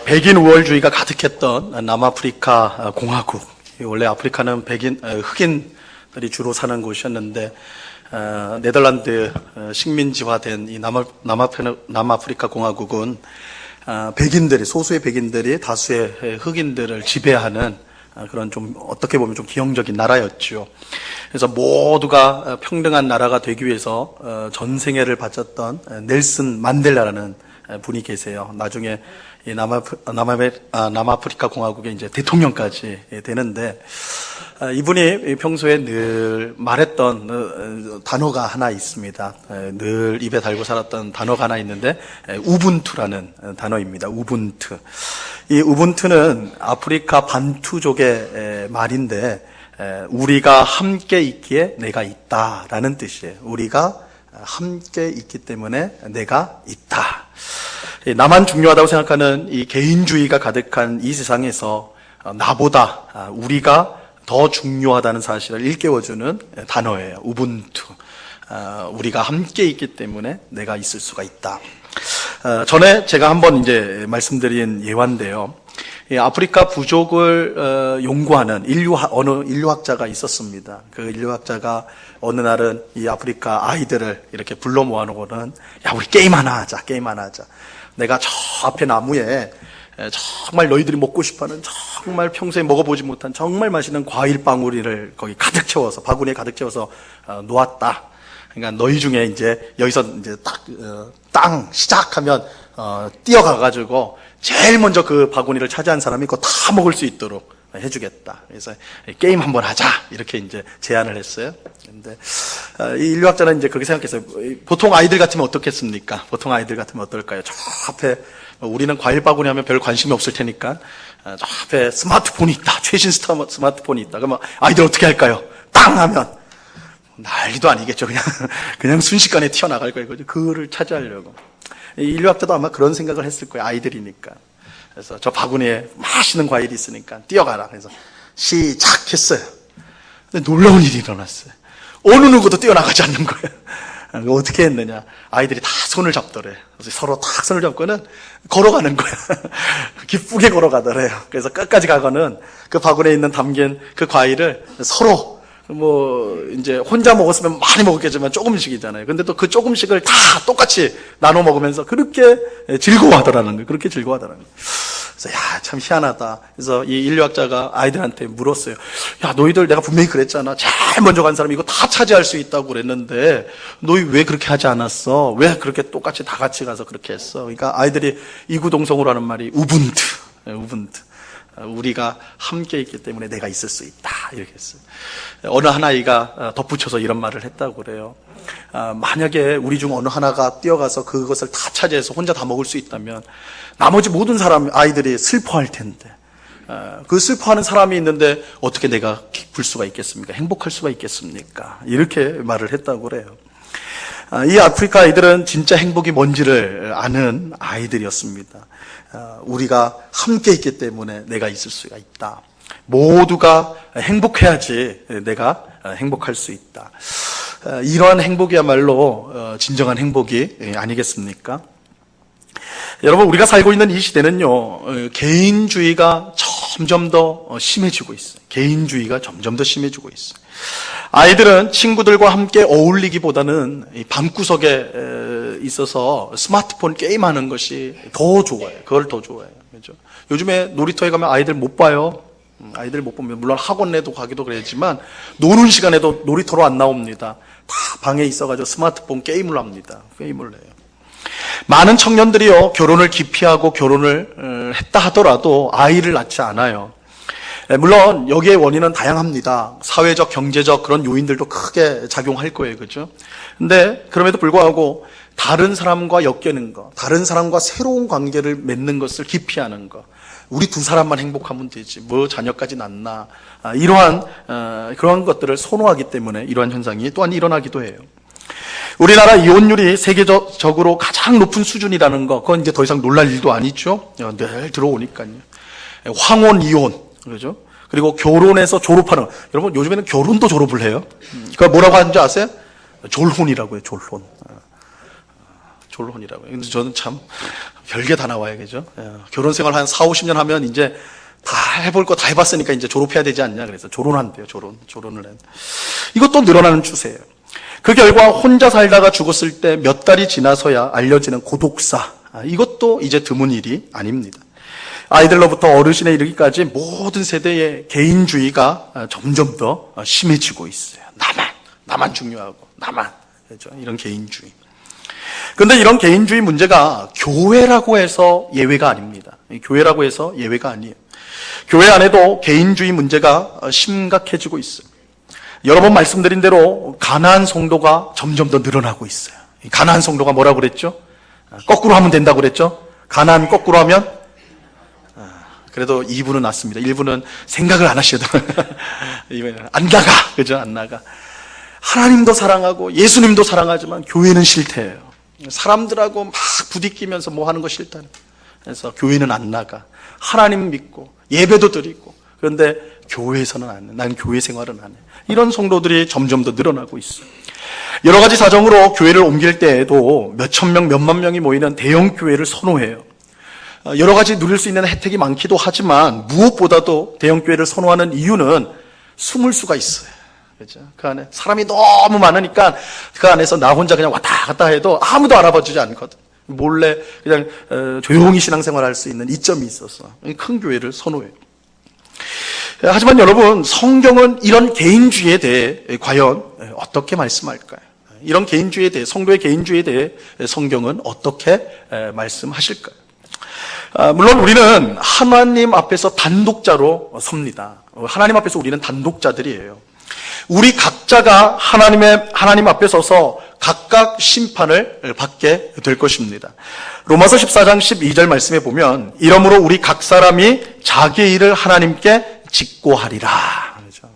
백인 우월주의가 가득했던 남아프리카 공화국. 원래 아프리카는 흑인들이 주로 사는 곳이었는데, 네덜란드 식민지화된 이 남아프리카 공화국은 소수의 백인들이 다수의 흑인들을 지배하는 그런 좀 어떻게 보면 좀 기형적인 나라였죠. 그래서 모두가 평등한 나라가 되기 위해서 전생애를 바쳤던 넬슨 만델라라는 분이 계세요. 나중에 이 남아프리카 공화국의 이제 대통령까지 되는데, 이분이 평소에 늘 말했던 단어가 하나 있습니다. 늘 입에 달고 살았던 단어가 하나 있는데, 우분투라는 단어입니다. 우분투. 이 우분투는 아프리카 반투족의 말인데, 우리가 함께 있기에 내가 있다라는 뜻이에요. 우리가 함께 있기 때문에 내가 있다. 나만 중요하다고 생각하는 이 개인주의가 가득한 이 세상에서 나보다 우리가 더 중요하다는 사실을 일깨워주는 단어예요. 우분투. 우리가 함께 있기 때문에 내가 있을 수가 있다. 전에 제가 한번 이제 말씀드린 예화인데요. 아프리카 부족을 연구하는 어느 인류학자가 있었습니다. 그 인류학자가 어느 날은 이 아프리카 아이들을 이렇게 불러 모아놓고는, 야, 우리 게임 하나 하자. 내가 저 앞에 나무에 정말 너희들이 먹고 싶어하는, 정말 평소에 먹어보지 못한 정말 맛있는 과일 방울이를 거기 가득 채워서, 바구니에 가득 채워서 놓았다. 그러니까 너희 중에 이제 여기서 이제 땅 시작하면 뛰어가가지고 제일 먼저 그 바구니를 차지한 사람이 그거 다 먹을 수 있도록 해주겠다. 그래서 게임 한번 하자, 이렇게 이제 제안을 했어요. 근데 이 인류학자는 이제 그렇게 생각했어요. 보통 아이들 같으면 어떻겠습니까? 보통 아이들 같으면 어떨까요? 저 앞에, 우리는 과일 바구니 하면 별 관심이 없을 테니까, 저 앞에 스마트폰이 있다, 최신 스마트폰이 있다. 그러면 아이들 어떻게 할까요? 땅 하면 난리도 아니겠죠. 그냥 순식간에 튀어나갈 거예요. 그거를 차지하려고. 인류학자도 아마 그런 생각을 했을 거예요. 아이들이니까. 그래서 저 바구니에 맛있는 과일이 있으니까 뛰어가라. 그래서 시작했어요. 근데 놀라운 일이 일어났어요. 어느 누구도 뛰어나가지 않는 거예요. 어떻게 했느냐. 아이들이 다 손을 잡더래요. 그래서 서로 딱 손을 잡고는 걸어가는 거예요. 기쁘게 걸어가더래요. 그래서 끝까지 가고는 그 바구니에 있는 담긴 그 과일을 서로 이제 혼자 먹었으면 많이 먹었겠지만 조금씩이잖아요. 근데 또 그 조금씩을 다 똑같이 나눠 먹으면서 그렇게 즐거워하더라는 거예요. 그렇게 즐거워하더라는 거예요. 그래서 참 희한하다. 그래서 이 인류학자가 아이들한테 물었어요. 야, 너희들 내가 분명히 그랬잖아. 제일 먼저 간 사람이 이거 다 차지할 수 있다고 그랬는데 너희 왜 그렇게 하지 않았어? 왜 그렇게 똑같이 다 같이 가서 그렇게 했어? 그러니까 아이들이 이구동성으로 하는 말이 우분투. 우리가 함께 있기 때문에 내가 있을 수 있다, 이렇게 했어요. 어느 한 아이가 덧붙여서 이런 말을 했다고 그래요. 만약에 우리 중 어느 하나가 뛰어가서 그것을 다 차지해서 혼자 다 먹을 수 있다면 나머지 모든 아이들이 슬퍼할 텐데, 그 슬퍼하는 사람이 있는데 어떻게 내가 기쁠 수가 있겠습니까? 행복할 수가 있겠습니까? 이렇게 말을 했다고 그래요. 이 아프리카 아이들은 진짜 행복이 뭔지를 아는 아이들이었습니다. 우리가 함께 있기 때문에 내가 있을 수가 있다. 모두가 행복해야지 내가 행복할 수 있다. 이러한 행복이야말로 진정한 행복이 아니겠습니까? 여러분, 우리가 살고 있는 이 시대는요, 개인주의가 점점 더 심해지고 있어요. 개인주의가 점점 더 심해지고 있어요. 아이들은 친구들과 함께 어울리기보다는 이 방구석에 있어서 스마트폰 게임하는 것이 더 좋아요. 그걸 더 좋아해요. 그렇죠? 요즘에 놀이터에 가면 아이들 못 봐요. 아이들 못 보면, 물론 학원에도 가기도 그랬지만 노는 시간에도 놀이터로 안 나옵니다. 다 방에 있어가지고 스마트폰 게임을 합니다. 게임을 해요. 많은 청년들이요, 결혼을 기피하고 결혼을 했다 하더라도 아이를 낳지 않아요. 물론 여기에 원인은 다양합니다. 사회적, 경제적 그런 요인들도 크게 작용할 거예요. 그렇죠? 근데 그럼에도 불구하고 다른 사람과 엮이는 거, 다른 사람과 새로운 관계를 맺는 것을 기피하는 거, 우리 두 사람만 행복하면 되지, 뭐 자녀까지 낳나, 이러한 그러한 것들을 선호하기 때문에 이러한 현상이 또한 일어나기도 해요. 우리나라 이혼율이 세계적으로 가장 높은 수준이라는 거, 그건 이제 더 이상 놀랄 일도 아니죠. 늘 들어오니까요. 황혼 이혼, 그렇죠? 그리고 결혼해서 졸업하는, 여러분 요즘에는 결혼도 졸업을 해요. 그거 뭐라고 하는지 아세요? 졸혼이라고 해요. 졸혼. 졸혼이라고요. 근데 저는 참 별게 다 나와요, 그죠? 결혼 생활 한 4, 50년 하면 이제 다 해볼 거 다 해봤으니까 이제 졸업해야 되지 않냐. 그래서 졸혼한대요, 졸혼을 해. 이것도 늘어나는 추세예요. 그 결과 혼자 살다가 죽었을 때 몇 달이 지나서야 알려지는 고독사. 이것도 이제 드문 일이 아닙니다. 아이들로부터 어르신에 이르기까지 모든 세대의 개인주의가 점점 더 심해지고 있어요. 나만 중요하고, 나만. 그렇죠? 이런 개인주의. 그런데 이런 개인주의 문제가 교회라고 해서 예외가 아닙니다. 교회라고 해서 예외가 아니에요. 교회 안에도 개인주의 문제가 심각해지고 있어요. 여러 번 말씀드린 대로 가나안 성도가 점점 더 늘어나고 있어요. 가나안 성도가 뭐라고 그랬죠? 거꾸로 하면 된다고 그랬죠? 가나안 거꾸로 하면? 그래도 2부는 낫습니다. 1부는 생각을 안 하셔도 안 나가. 그죠? 안 나가. 하나님도 사랑하고 예수님도 사랑하지만 교회는 싫대요. 사람들하고 막 부딪히면서 뭐 하는 거 싫다. 그래서 교회는 안 나가. 하나님 믿고 예배도 드리고 그런데 교회에서는 안 해. 난 교회 생활은 안 해. 이런 성도들이 점점 더 늘어나고 있어요. 여러 가지 사정으로 교회를 옮길 때에도 몇천 명, 몇만 명이 모이는 대형 교회를 선호해요. 여러 가지 누릴 수 있는 혜택이 많기도 하지만 무엇보다도 대형 교회를 선호하는 이유는 숨을 수가 있어요. 그렇죠? 그 안에 사람이 너무 많으니까 그 안에서 나 혼자 그냥 왔다 갔다 해도 아무도 알아봐 주지 않거든. 몰래 그냥 조용히 신앙생활할 수 있는 이점이 있어서 큰 교회를 선호해요. 하지만 여러분, 성경은 이런 개인주의에 대해 과연 어떻게 말씀할까요? 이런 개인주의에 대해, 성도의 개인주의에 대해 성경은 어떻게 말씀하실까요? 물론 우리는 하나님 앞에서 단독자로 섭니다. 하나님 앞에서 우리는 단독자들이에요. 우리 각자가 하나님 앞에 서서 각각 심판을 받게 될 것입니다. 로마서 14장 12절 말씀에 보면 이러므로 우리 각 사람이 자기의 일을 하나님께 직고하리라.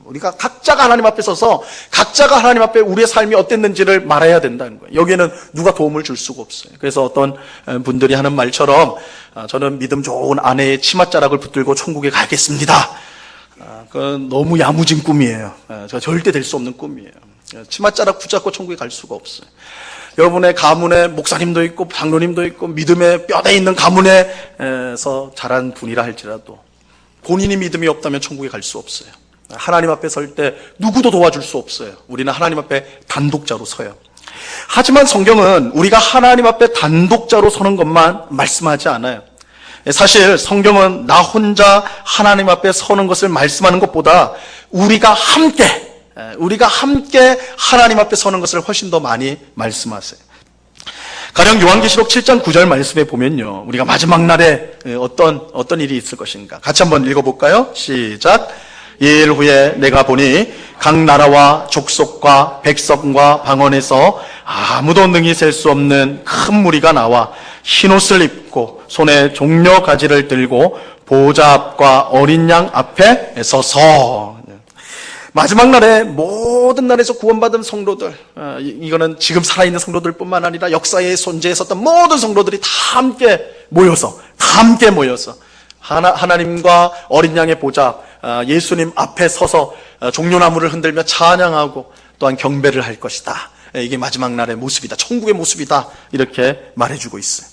우리가 각자가 하나님 앞에 서서 각자가 하나님 앞에 우리의 삶이 어땠는지를 말해야 된다는 거예요. 여기에는 누가 도움을 줄 수가 없어요. 그래서 어떤 분들이 하는 말처럼 저는 믿음 좋은 아내의 치맛자락을 붙들고 천국에 가겠습니다. 그건 너무 야무진 꿈이에요. 저 절대 될 수 없는 꿈이에요. 치맛자락 붙잡고 천국에 갈 수가 없어요. 여러분의 가문에 목사님도 있고 장로님도 있고 믿음의 뼈대 있는 가문에서 자란 분이라 할지라도 본인이 믿음이 없다면 천국에 갈 수 없어요. 하나님 앞에 설 때 누구도 도와줄 수 없어요. 우리는 하나님 앞에 단독자로 서요. 하지만 성경은 우리가 하나님 앞에 단독자로 서는 것만 말씀하지 않아요. 사실 성경은 나 혼자 하나님 앞에 서는 것을 말씀하는 것보다 우리가 함께 하나님 앞에 서는 것을 훨씬 더 많이 말씀하세요. 가령 요한계시록 7장 9절 말씀에 보면요, 우리가 마지막 날에 어떤 일이 있을 것인가 같이 한번 읽어볼까요? 시작. 이일 후에 내가 보니 각 나라와 족속과 백성과 방언에서 아무도 능히 셀 수 없는 큰 무리가 나와 흰옷을 입고 손에 종려 가지를 들고 보좌 앞과 어린 양 앞에 서서. 마지막 날에 모든 날에서 구원받은 성도들, 이거는 지금 살아있는 성도들뿐만 아니라 역사에 존재했었던 모든 성도들이 다 함께 모여서 하나님과 어린 양의 보좌, 예수님 앞에 서서 종려나무를 흔들며 찬양하고 또한 경배를 할 것이다. 이게 마지막 날의 모습이다. 천국의 모습이다. 이렇게 말해주고 있어요.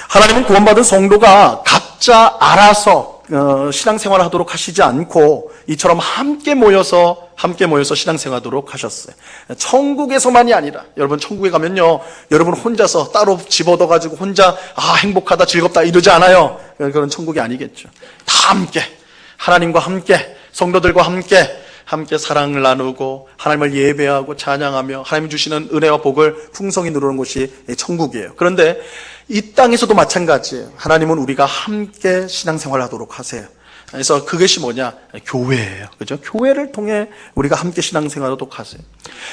하나님은 구원받은 성도가 각자 알아서 신앙생활을 하도록 하시지 않고 이처럼 함께 모여서 신앙생활하도록 하셨어요. 천국에서만이 아니라, 여러분 천국에 가면요, 여러분 혼자서 따로 집어넣어가지고 혼자 행복하다 즐겁다 이러지 않아요. 그건 천국이 아니겠죠. 다 함께, 하나님과 함께, 성도들과 함께 사랑을 나누고 하나님을 예배하고 찬양하며 하나님이 주시는 은혜와 복을 풍성히 누르는 곳이 천국이에요. 그런데 이 땅에서도 마찬가지예요. 하나님은 우리가 함께 신앙생활을 하도록 하세요. 그래서 그것이 뭐냐? 교회예요. 그죠? 교회를 통해 우리가 함께 신앙생활을 하도록 하세요.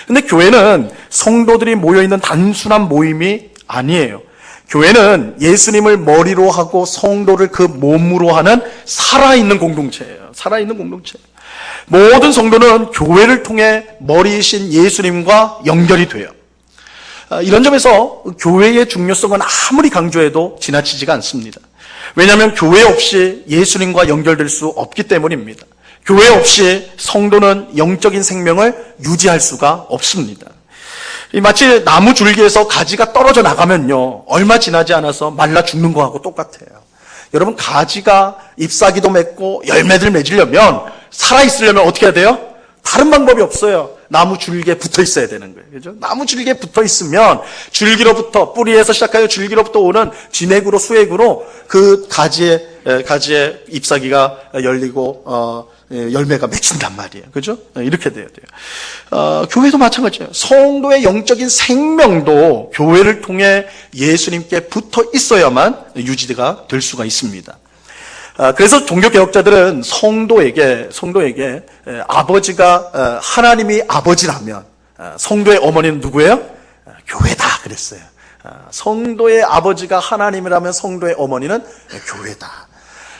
근데 교회는 성도들이 모여있는 단순한 모임이 아니에요. 교회는 예수님을 머리로 하고 성도를 그 몸으로 하는 살아있는 공동체예요. 살아있는 공동체. 모든 성도는 교회를 통해 머리이신 예수님과 연결이 돼요. 이런 점에서 교회의 중요성은 아무리 강조해도 지나치지가 않습니다. 왜냐하면 교회 없이 예수님과 연결될 수 없기 때문입니다. 교회 없이 성도는 영적인 생명을 유지할 수가 없습니다. 마치 나무 줄기에서 가지가 떨어져 나가면요, 얼마 지나지 않아서 말라 죽는 거하고 똑같아요. 여러분, 가지가 잎사귀도 맺고 열매들 맺으려면, 살아있으려면 어떻게 해야 돼요? 다른 방법이 없어요. 나무 줄기에 붙어 있어야 되는 거예요. 그죠? 나무 줄기에 붙어 있으면 줄기로부터, 뿌리에서 시작하여 줄기로부터 오는 진액으로 수액으로 그 가지의 잎사귀가 열리고 열매가 맺힌단 말이에요. 그죠? 이렇게 돼야 돼요. 교회도 마찬가지예요. 성도의 영적인 생명도 교회를 통해 예수님께 붙어 있어야만 유지가 될 수가 있습니다. 그래서 종교개혁자들은 성도에게 아버지가 하나님이 아버지라면 성도의 어머니는 누구예요? 교회다 그랬어요. 성도의 아버지가 하나님이라면 성도의 어머니는 교회다.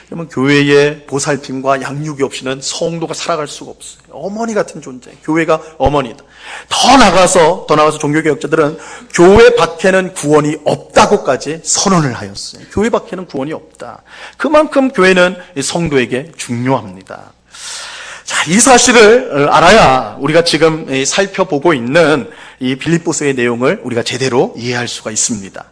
그러면 교회의 보살핌과 양육이 없이는 성도가 살아갈 수가 없어요. 어머니 같은 존재, 교회가 어머니다. 더 나가서 종교개혁자들은 교회 밖에는 구원이 없다고까지 선언을 하였어요. 교회 밖에는 구원이 없다. 그만큼 교회는 성도에게 중요합니다. 자, 이 사실을 알아야 우리가 지금 살펴보고 있는 이 빌립보서의 내용을 우리가 제대로 이해할 수가 있습니다.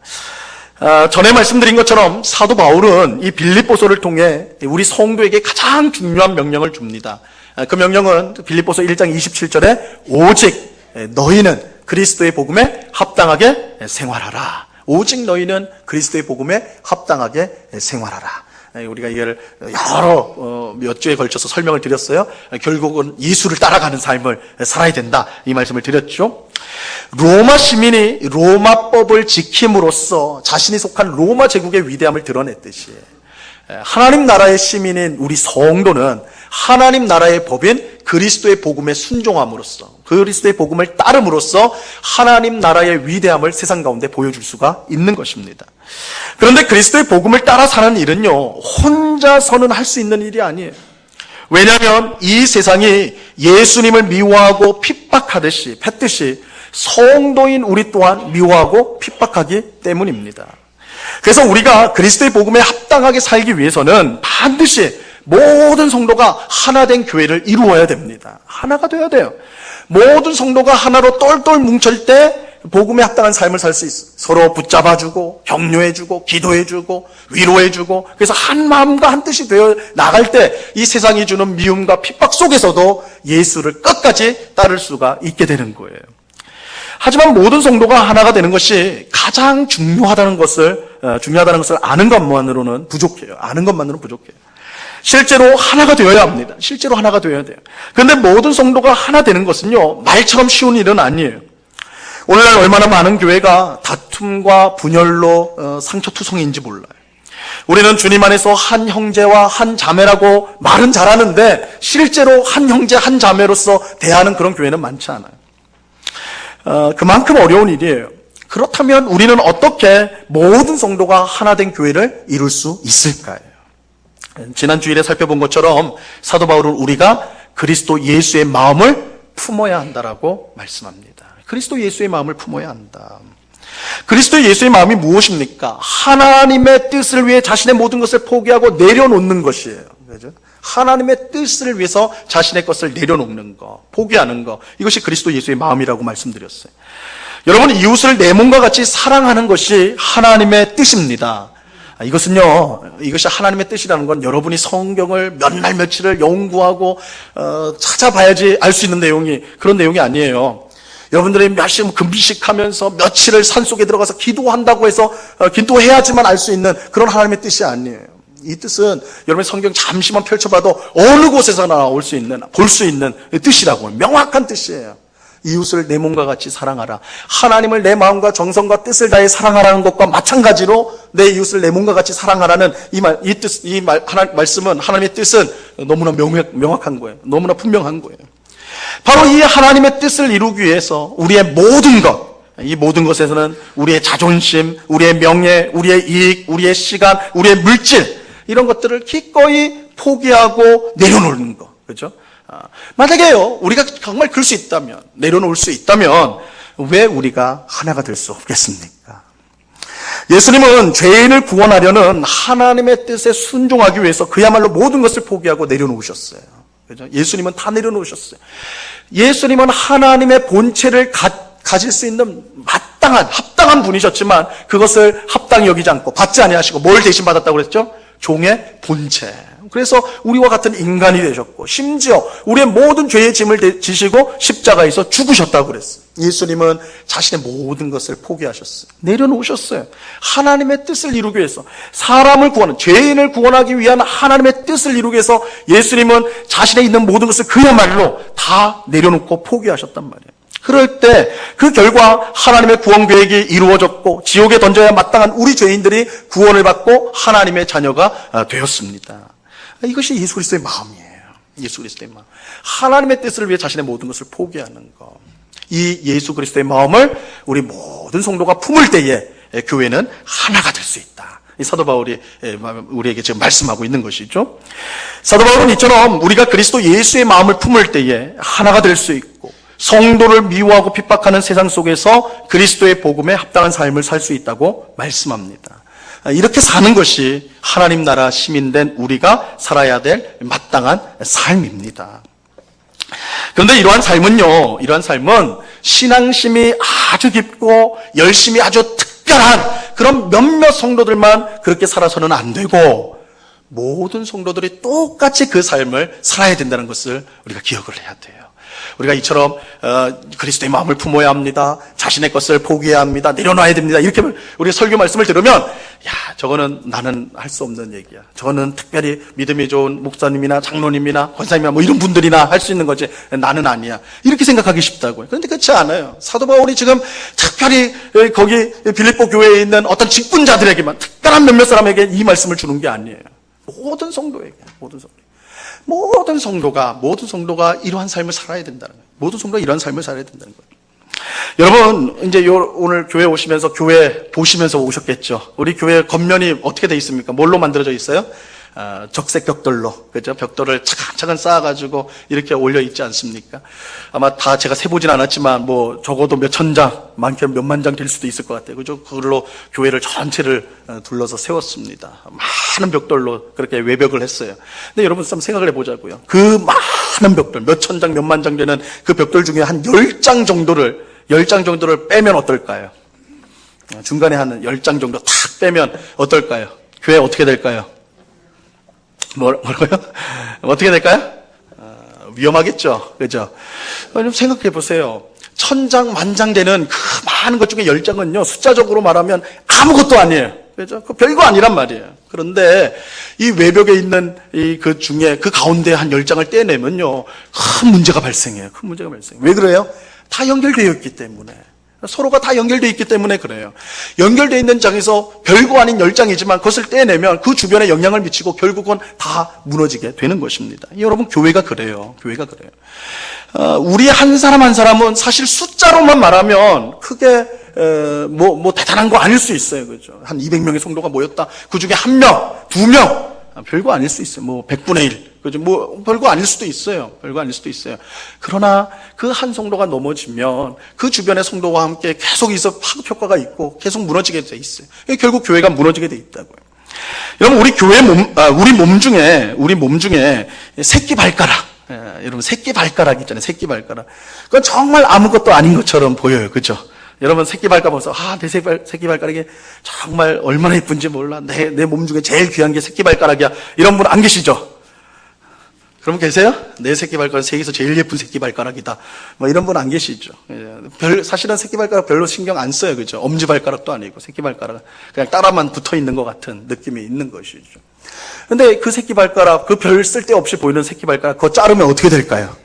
전에 말씀드린 것처럼 사도 바울은 이 빌립보서를 통해 우리 성도에게 가장 중요한 명령을 줍니다. 그 명령은 빌립보서 1장 27절에 오직 너희는 그리스도의 복음에 합당하게 생활하라. 오직 너희는 그리스도의 복음에 합당하게 생활하라. 우리가 이걸 몇 주에 걸쳐서 설명을 드렸어요. 결국은 예수를 따라가는 삶을 살아야 된다, 이 말씀을 드렸죠. 로마 시민이 로마법을 지킴으로써 자신이 속한 로마 제국의 위대함을 드러냈듯이 하나님 나라의 시민인 우리 성도는 하나님 나라의 법인 그리스도의 복음에 순종함으로써, 그리스도의 복음을 따름으로써 하나님 나라의 위대함을 세상 가운데 보여줄 수가 있는 것입니다. 그런데 그리스도의 복음을 따라 사는 일은요, 혼자서는 할 수 있는 일이 아니에요. 왜냐하면 이 세상이 예수님을 미워하고 핍박하듯이 성도인 우리 또한 미워하고 핍박하기 때문입니다. 그래서 우리가 그리스도의 복음에 합당하게 살기 위해서는 반드시 모든 성도가 하나 된 교회를 이루어야 됩니다. 하나가 돼야 돼요. 모든 성도가 하나로 똘똘 뭉칠 때 복음에 합당한 삶을 살 수 있어요. 서로 붙잡아주고 격려해주고 기도해주고 위로해주고, 그래서 한 마음과 한 뜻이 되어 나갈 때 이 세상이 주는 미움과 핍박 속에서도 예수를 끝까지 따를 수가 있게 되는 거예요. 하지만 모든 성도가 하나가 되는 것이 가장 중요하다는 것을 아는 것만으로는 부족해요. 아는 것만으로는 부족해요. 실제로 하나가 되어야 합니다. 실제로 하나가 되어야 돼요. 그런데 모든 성도가 하나 되는 것은요, 말처럼 쉬운 일은 아니에요. 오늘날 얼마나 많은 교회가 다툼과 분열로 상처투성이인지 몰라요. 우리는 주님 안에서 한 형제와 한 자매라고 말은 잘하는데 실제로 한 형제 한 자매로서 대하는 그런 교회는 많지 않아요. 그만큼 어려운 일이에요. 그렇다면 우리는 어떻게 모든 성도가 하나 된 교회를 이룰 수 있을까요? 지난 주일에 살펴본 것처럼 사도 바울은 우리가 그리스도 예수의 마음을 품어야 한다라고 말씀합니다. 그리스도 예수의 마음을 품어야 한다. 그리스도 예수의 마음이 무엇입니까? 하나님의 뜻을 위해 자신의 모든 것을 포기하고 내려놓는 것이에요. 그죠? 하나님의 뜻을 위해서 자신의 것을 내려놓는 것, 포기하는 것, 이것이 그리스도 예수의 마음이라고 말씀드렸어요. 여러분, 이웃을 내 몸과 같이 사랑하는 것이 하나님의 뜻입니다. 이것이 하나님의 뜻이라는 건 여러분이 성경을 몇 날 며칠을 연구하고 찾아봐야지 알 수 있는 그런 내용이 아니에요. 여러분들이 몇십 금식하면서 며칠을 산속에 들어가서 기도한다고 해서 기도해야지만 알 수 있는 그런 하나님의 뜻이 아니에요. 이 뜻은 여러분의 성경 잠시만 펼쳐봐도 어느 곳에서나 볼 수 있는 뜻이라고, 명확한 뜻이에요. 이웃을 내 몸과 같이 사랑하라. 하나님을 내 마음과 정성과 뜻을 다해 사랑하라는 것과 마찬가지로 내 이웃을 내 몸과 같이 사랑하라는 말씀은, 하나님의 뜻은 너무나 명확한 거예요. 너무나 분명한 거예요. 바로 이 하나님의 뜻을 이루기 위해서 우리의 모든 것, 이 모든 것에서는 우리의 자존심, 우리의 명예, 우리의 이익, 우리의 시간, 우리의 물질, 이런 것들을 기꺼이 포기하고 내려놓는 것. 그렇죠? 만약에요, 우리가 정말 그럴 수 있다면, 내려놓을 수 있다면 왜 우리가 하나가 될 수 없겠습니까? 예수님은 죄인을 구원하려는 하나님의 뜻에 순종하기 위해서 그야말로 모든 것을 포기하고 내려놓으셨어요. 그렇죠? 예수님은 다 내려놓으셨어요. 예수님은 하나님의 본체를 가질 수 있는 마땅한 합당한 분이셨지만 그것을 합당히 여기지 않고 받지 아니하시고 뭘 대신 받았다고 그랬죠? 종의 본체. 그래서 우리와 같은 인간이 되셨고 심지어 우리의 모든 죄의 짐을 지시고 십자가에서 죽으셨다고 그랬어요. 예수님은 자신의 모든 것을 포기하셨어요. 내려놓으셨어요. 하나님의 뜻을 이루기 위해서, 사람을 구하는, 죄인을 구원하기 위한 하나님의 뜻을 이루기 위해서 예수님은 자신의 있는 모든 것을 그야말로 다 내려놓고 포기하셨단 말이에요. 그럴 때 그 결과 하나님의 구원 계획이 이루어졌고 지옥에 던져야 마땅한 우리 죄인들이 구원을 받고 하나님의 자녀가 되었습니다. 이것이 예수 그리스도의 마음이에요. 예수 그리스도의 마음. 하나님의 뜻을 위해 자신의 모든 것을 포기하는 것. 이 예수 그리스도의 마음을 우리 모든 성도가 품을 때에 교회는 하나가 될 수 있다. 이 사도 바울이 우리에게 지금 말씀하고 있는 것이죠. 사도 바울은 이처럼 우리가 그리스도 예수의 마음을 품을 때에 하나가 될 수 있고 성도를 미워하고 핍박하는 세상 속에서 그리스도의 복음에 합당한 삶을 살 수 있다고 말씀합니다. 이렇게 사는 것이 하나님 나라 시민된 우리가 살아야 될 마땅한 삶입니다. 그런데 이러한 삶은 신앙심이 아주 깊고 열심히 아주 특별한 그런 몇몇 성도들만 그렇게 살아서는 안 되고 모든 성도들이 똑같이 그 삶을 살아야 된다는 것을 우리가 기억을 해야 돼요. 우리가 이처럼 그리스도의 마음을 품어야 합니다. 자신의 것을 포기해야 합니다. 내려놔야 됩니다. 이렇게 우리 설교 말씀을 들으면 저거는 나는 할 수 없는 얘기야. 저거는 특별히 믿음이 좋은 목사님이나 장로님이나 권사님이나 뭐 이런 분들이나 할 수 있는 거지 나는 아니야. 이렇게 생각하기 쉽다고요. 그런데 그렇지 않아요. 사도 바울이 지금 특별히 거기 빌립보 교회에 있는 어떤 직분자들에게만 특별한 몇몇 사람에게 이 말씀을 주는 게 아니에요. 모든 성도가 이러한 삶을 살아야 된다는 거예요. 모든 성도가 이러한 삶을 살아야 된다는 거예요. 여러분, 이제 오늘 교회 오시면서 교회 보시면서 오셨겠죠. 우리 교회 겉면이 어떻게 돼 있습니까? 뭘로 만들어져 있어요? 적색 벽돌로, 그죠? 벽돌을 차근차근 쌓아가지고 이렇게 올려 있지 않습니까? 아마 다 제가 세보진 않았지만, 적어도 몇천 장, 많게는 몇만 장 될 수도 있을 것 같아요. 그죠? 그걸로 교회를 전체를 둘러서 세웠습니다. 많은 벽돌로 그렇게 외벽을 했어요. 근데 여러분, 한번 생각을 해보자고요. 그 많은 벽돌, 몇천 장, 몇만 장 되는 그 벽돌 중에 한 10장 정도를 빼면 어떨까요? 중간에 한 10장 정도 탁 빼면 어떨까요? 교회 어떻게 될까요? 뭐라고요? 어떻게 될까요? 위험하겠죠. 그죠? 좀 생각해 보세요. 천장, 만장 되는 그 많은 것 중에 10장은요, 숫자적으로 말하면 아무것도 아니에요. 그죠? 그 별거 아니란 말이에요. 그런데 이 외벽에 있는 그 중에 그 가운데 한 10장을 떼내면요, 큰 문제가 발생해요. 큰 문제가 발생해요. 왜 그래요? 다 연결되어 있기 때문에. 서로가 다 연결되어 있기 때문에 그래요. 연결되어 있는 장에서 별거 아닌 10장이지만 그것을 떼내면 그 주변에 영향을 미치고 결국은 다 무너지게 되는 것입니다. 여러분, 교회가 그래요. 교회가 그래요. 우리 한 사람 한 사람은 사실 숫자로만 말하면 크게 대단한 거 아닐 수 있어요. 그죠? 한 200명의 성도가 모였다. 그 중에 1명, 2명, 별거 아닐 수 있어요. 100분의 1. 그죠? 별거 아닐 수도 있어요. 별거 아닐 수도 있어요. 그러나 그 한 성도가 넘어지면 그 주변의 성도와 함께 계속 있어 파급 효과가 있고 계속 무너지게 돼 있어요. 결국 교회가 무너지게 돼 있다고요. 여러분, 우리 몸 중에 새끼 발가락. 여러분, 새끼 발가락 있잖아요. 새끼 발가락. 그건 정말 아무것도 아닌 것처럼 보여요. 그죠? 여러분, 새끼 발가락 보면서, 내 새끼 발가락이 정말 얼마나 예쁜지 몰라. 내 몸 중에 제일 귀한 게 새끼 발가락이야. 이런 분 안 계시죠? 그럼 계세요? 내 새끼 발가락 세계에서 제일 예쁜 새끼 발가락이다. 이런 분 안 계시죠? 사실은 새끼 발가락 별로 신경 안 써요. 그죠? 엄지 발가락도 아니고, 새끼 발가락. 그냥 따라만 붙어 있는 것 같은 느낌이 있는 것이죠. 근데 그 새끼 발가락, 그 별 쓸데없이 보이는 새끼 발가락, 그거 자르면 어떻게 될까요?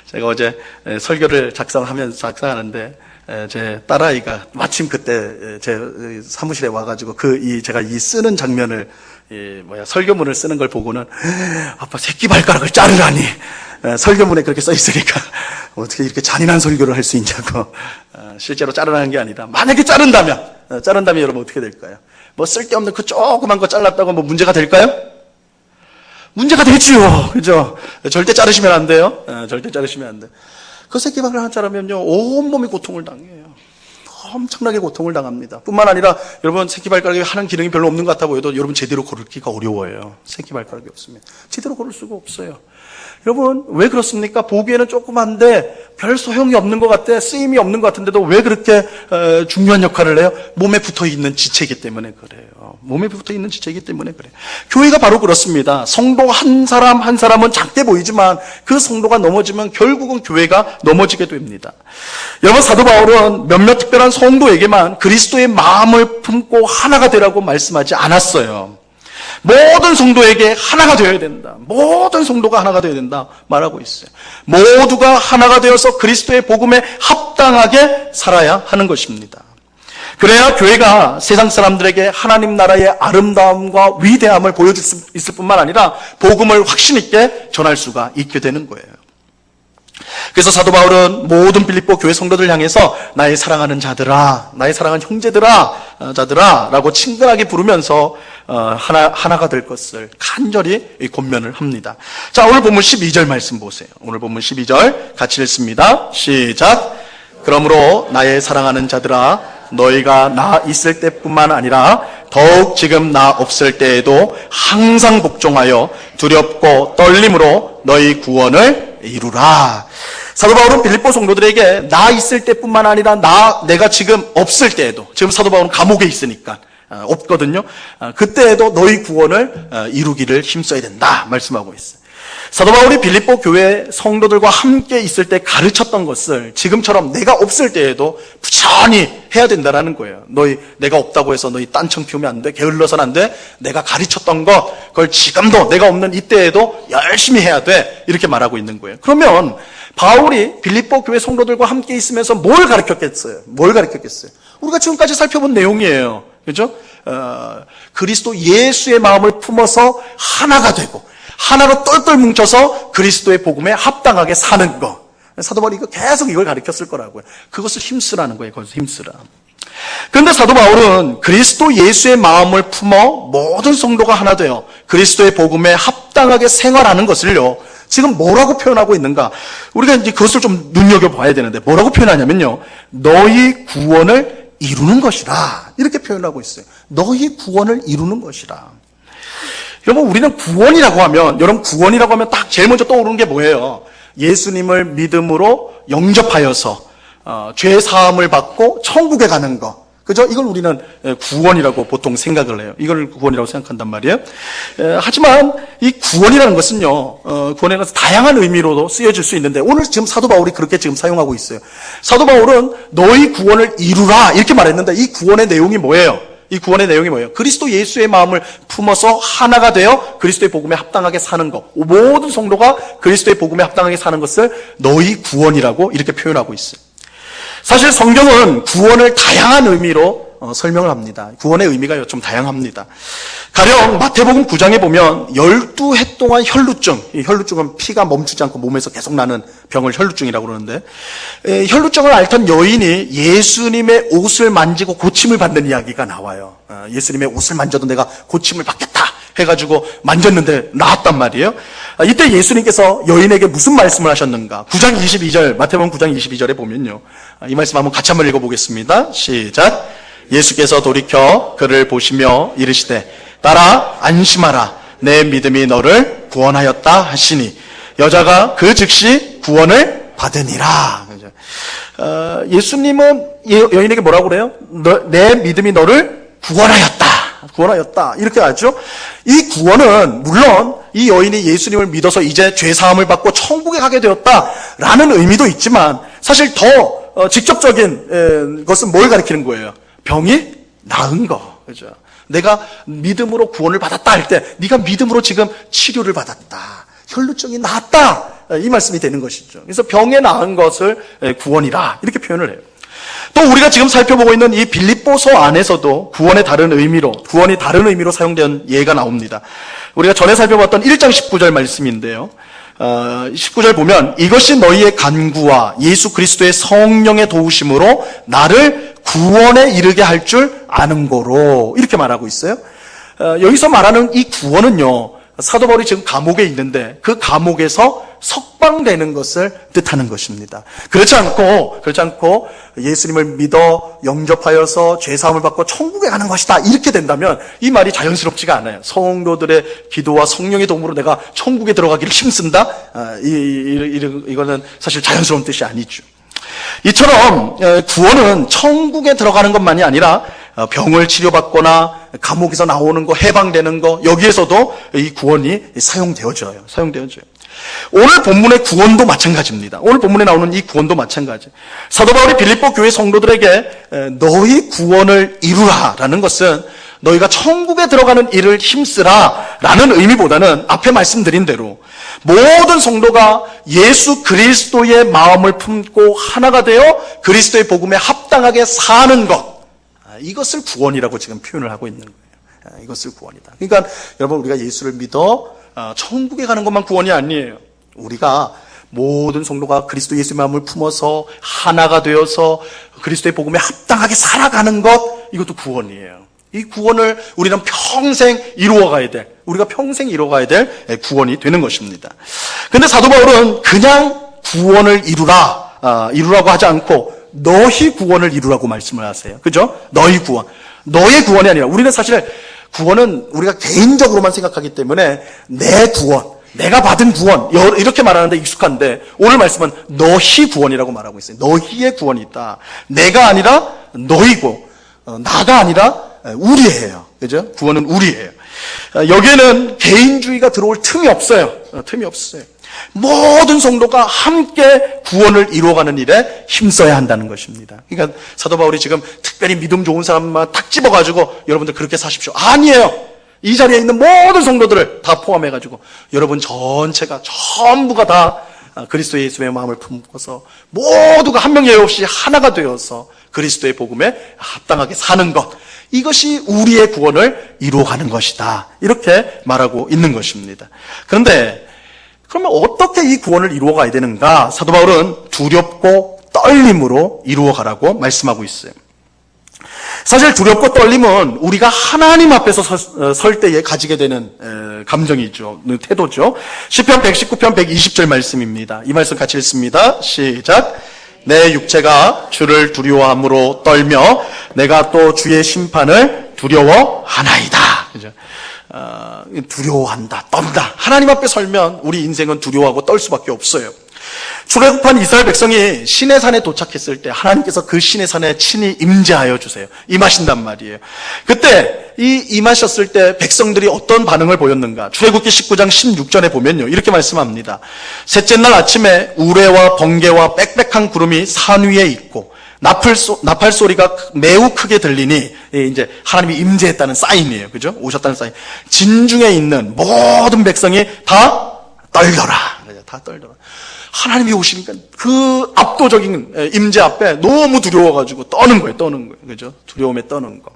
제가 어제 설교를 작성하는데, 제 딸아이가 마침 그때 제 사무실에 와가지고 제가 이 쓰는 장면을, 설교문을 쓰는 걸 보고는, 아빠 새끼 발가락을 자르라니. 설교문에 그렇게 써 있으니까, 어떻게 이렇게 잔인한 설교를 할 수 있냐고. 실제로 자르라는 게 아니라, 만약에 자른다면 여러분 어떻게 될까요? 쓸데없는 그 조그만 거 잘랐다고 문제가 될까요? 문제가 되지요. 그죠? 절대 자르시면 안 돼요. 절대 자르시면 안 돼. 그 새끼 발가락 하나 자르면요, 온몸이 고통을 당해요. 엄청나게 고통을 당합니다. 뿐만 아니라 여러분 새끼발가락이 하는 기능이 별로 없는 것 같아 보여도 여러분 제대로 걸을기가 어려워요. 새끼발가락이 없으면 제대로 걸을 수가 없어요. 여러분 왜 그렇습니까? 보기에는 조그만데 별 소용이 없는 것 같아, 쓰임이 없는 것 같은데도 왜 그렇게 중요한 역할을 해요? 몸에 붙어있는 지체이기 때문에 그래요. 몸에 붙어있는 지체이기 때문에 그래요. 교회가 바로 그렇습니다. 성도 한 사람 한 사람은 작게 보이지만 그 성도가 넘어지면 결국은 교회가 넘어지게 됩니다. 여러분 사도 바울은 몇몇 특별한 성도에게만 그리스도의 마음을 품고 하나가 되라고 말씀하지 않았어요. 모든 성도에게 하나가 되어야 된다. 모든 성도가 하나가 되어야 된다 말하고 있어요. 모두가 하나가 되어서 그리스도의 복음에 합당하게 살아야 하는 것입니다. 그래야 교회가 세상 사람들에게 하나님 나라의 아름다움과 위대함을 보여줄 수 있을 뿐만 아니라 복음을 확신 있게 전할 수가 있게 되는 거예요. 그래서 사도 바울은 모든 빌립보 교회 성도들 향해서 나의 사랑하는 자들아, 나의 사랑하는 형제들아, 자들아 라고 친근하게 부르면서 하나가 될 것을 간절히 권면을 합니다. 자, 오늘 본문 12절 말씀 보세요. 오늘 본문 12절 같이 읽습니다. 시작. 그러므로 나의 사랑하는 자들아, 너희가 나 있을 때뿐만 아니라 더욱 지금 나 없을 때에도 항상 복종하여 두렵고 떨림으로 너희 구원을 이루라. 사도 바울은 빌립보 성도들에게 나 있을 때뿐만 아니라 내가 지금 없을 때에도, 지금 사도 바울은 감옥에 있으니까 없거든요. 그때에도 너희 구원을 이루기를 힘써야 된다 말씀하고 있어요. 사도 바울이 빌립보 교회 성도들과 함께 있을 때 가르쳤던 것을 지금처럼 내가 없을 때에도 부지런히 해야 된다라는 거예요. 내가 없다고 해서 너희 딴청 피우면 안 돼, 게을러서는 안 돼. 내가 가르쳤던 것, 그걸 지금도 내가 없는 이때에도 열심히 해야 돼, 이렇게 말하고 있는 거예요. 그러면 바울이 빌립보 교회 성도들과 함께 있으면서 뭘 가르쳤겠어요? 우리가 지금까지 살펴본 내용이에요. 그죠? 그리스도 예수의 마음을 품어서 하나가 되고 하나로 똘똘 뭉쳐서 그리스도의 복음에 합당하게 사는 거. 사도 바울이 계속 이걸 가르쳤을 거라고요. 그것을 힘쓰라는 거예요. 그것을 힘쓰라. 그런데 사도 바울은 그리스도 예수의 마음을 품어 모든 성도가 하나 되어 그리스도의 복음에 합당하게 생활하는 것을요, 지금 뭐라고 표현하고 있는가? 우리가 이제 그것을 좀 눈여겨봐야 되는데, 뭐라고 표현하냐면요, 너희 구원을 이루는 것이라, 이렇게 표현하고 있어요. 너희 구원을 이루는 것이라. 여러분, 우리는 구원이라고 하면 딱 제일 먼저 떠오르는 게 뭐예요? 예수님을 믿음으로 영접하여서 죄 사함을 받고 천국에 가는 거. 그죠? 이걸 우리는 구원이라고 보통 생각을 해요. 이걸 구원이라고 생각한단 말이에요. 하지만 이 구원이라는 것은요, 구원이라는 것은 다양한 의미로도 쓰여질 수 있는데, 오늘 지금 사도 바울이 그렇게 지금 사용하고 있어요. 사도 바울은 너희 구원을 이루라 이렇게 말했는데, 이 구원의 내용이 뭐예요? 그리스도 예수의 마음을 품어서 하나가 되어 그리스도의 복음에 합당하게 사는 것. 모든 성도가 그리스도의 복음에 합당하게 사는 것을 너희 구원이라고 이렇게 표현하고 있어요. 사실 성경은 구원을 다양한 의미로 설명을 합니다. 구원의 의미가 좀 다양합니다. 가령 마태복음 9장에 보면 12해 동안 혈루증, 이 혈루증은 피가 멈추지 않고 몸에서 계속 나는 병을 혈루증이라고 그러는데, 혈루증을 앓던 여인이 예수님의 옷을 만지고 고침을 받는 이야기가 나와요. 예수님의 옷을 만져도 내가 고침을 받겠다 해가지고 만졌는데 나았단 말이에요. 이때 예수님께서 여인에게 무슨 말씀을 하셨는가? 9장 22절, 마태복음 9장 22절에 보면요, 이 말씀 한번 같이 한번 읽어보겠습니다. 시작. 예수께서 돌이켜 그를 보시며 이르시되 따라 안심하라, 내 믿음이 너를 구원하였다 하시니 여자가 그 즉시 구원을 받으니라. 예수님은 여인에게 뭐라고 그래요? 내 믿음이 너를 구원하였다 이렇게 하죠. 이 구원은 물론 이 여인이 예수님을 믿어서 이제 죄 사함을 받고 천국에 가게 되었다라는 의미도 있지만, 사실 더 직접적인 것은 뭘 가리키는 거예요? 병이 나은 거. 그죠? 내가 믿음으로 구원을 받았다 할 때, 네가 믿음으로 지금 치료를 받았다, 혈루증이 나았다, 이 말씀이 되는 것이죠. 그래서 병에 나은 것을 구원이라 이렇게 표현을 해요. 또 우리가 지금 살펴보고 있는 이 빌립보서 안에서도 구원이 다른 의미로 사용된 예가 나옵니다. 우리가 전에 살펴봤던 1장 19절 말씀인데요, 19절 보면 이것이 너희의 간구와 예수 그리스도의 성령의 도우심으로 나를 구원에 이르게 할 줄 아는 거로, 이렇게 말하고 있어요. 여기서 말하는 이 구원은요, 사도 바울이 지금 감옥에 있는데 그 감옥에서 석방되는 것을 뜻하는 것입니다. 그렇지 않고 예수님을 믿어 영접하여서 죄사함을 받고 천국에 가는 것이다, 이렇게 된다면 이 말이 자연스럽지가 않아요. 성도들의 기도와 성령의 도움으로 내가 천국에 들어가기를 힘쓴다? 이거는 사실 자연스러운 뜻이 아니죠. 이처럼 구원은 천국에 들어가는 것만이 아니라 병을 치료받거나 감옥에서 나오는 거, 해방되는 거, 여기에서도 이 구원이 사용되어져요. 오늘 본문의 구원도 마찬가지입니다. 오늘 본문에 나오는 이 구원도 마찬가지. 사도 바울이 빌립보 교회 성도들에게 너희 구원을 이루라라는 것은 너희가 천국에 들어가는 일을 힘쓰라라는 의미보다는 앞에 말씀드린 대로 모든 성도가 예수 그리스도의 마음을 품고 하나가 되어 그리스도의 복음에 합당하게 사는 것, 이것을 구원이라고 지금 표현을 하고 있는 거예요. 이것을 구원이다. 그러니까 여러분, 우리가 예수를 믿어 천국에 가는 것만 구원이 아니에요. 우리가 모든 성도가 그리스도 예수의 마음을 품어서 하나가 되어서 그리스도의 복음에 합당하게 살아가는 것, 이것도 구원이에요. 이 구원을 우리는 평생 이루어가야 될, 우리가 평생 이루어가야 될 구원이 되는 것입니다. 그런데 사도 바울은 그냥 구원을 이루라고 하지 않고 너희 구원을 이루라고 말씀을 하세요. 그죠? 너희 구원. 너의 구원이 아니라, 우리는 사실 구원은 우리가 개인적으로만 생각하기 때문에 내 구원, 내가 받은 구원, 이렇게 말하는데 익숙한데 오늘 말씀은 너희 구원이라고 말하고 있어요. 너희의 구원이 있다. 내가 아니라 너희고, 나가 아니라 우리예요. 그죠? 구원은 우리예요. 여기에는 개인주의가 들어올 틈이 없어요. 모든 성도가 함께 구원을 이루어가는 일에 힘써야 한다는 것입니다. 그러니까 사도 바울이 지금 특별히 믿음 좋은 사람만 탁 집어가지고 여러분들 그렇게 사십시오, 아니에요. 이 자리에 있는 모든 성도들을 다 포함해가지고 여러분 전부가 다 그리스도 예수의 마음을 품고서 모두가 한 명 예외 없이 하나가 되어서 그리스도의 복음에 합당하게 사는 것, 이것이 우리의 구원을 이루어가는 것이다, 이렇게 말하고 있는 것입니다. 그런데 그러면 어떻게 이 구원을 이루어가야 되는가? 사도 바울은 두렵고 떨림으로 이루어가라고 말씀하고 있어요. 사실 두렵고 떨림은 우리가 하나님 앞에서 설 때에 가지게 되는 감정이죠, 태도죠. 시편 119편 120절 말씀입니다. 이 말씀 같이 읽습니다. 시작. 내 육체가 주를 두려워함으로 떨며 내가 또 주의 심판을 두려워하나이다. 그죠? 두려워한다, 떤다. 하나님 앞에 설면 우리 인생은 두려워하고 떨 수밖에 없어요. 출애굽한 이스라엘 백성이 시내산에 도착했을 때 하나님께서 그 시내산에 친히 임재하여 주세요, 임하신단 말이에요. 그때 임하셨을 때 백성들이 어떤 반응을 보였는가? 출애굽기 19장 16절에 보면요, 이렇게 말씀합니다. 셋째 날 아침에 우레와 번개와 빽빽한 구름이 산 위에 있고 나팔 소리가 매우 크게 들리니, 이제 하나님이 임재했다는 사인이에요. 그죠? 오셨다는 사인. 진중에 있는 모든 백성이 다 떨더라. 다 떨더라. 하나님이 오시니까 그 압도적인 임재 앞에 너무 두려워가지고 떠는 거예요. 그죠? 두려움에 떠는 거.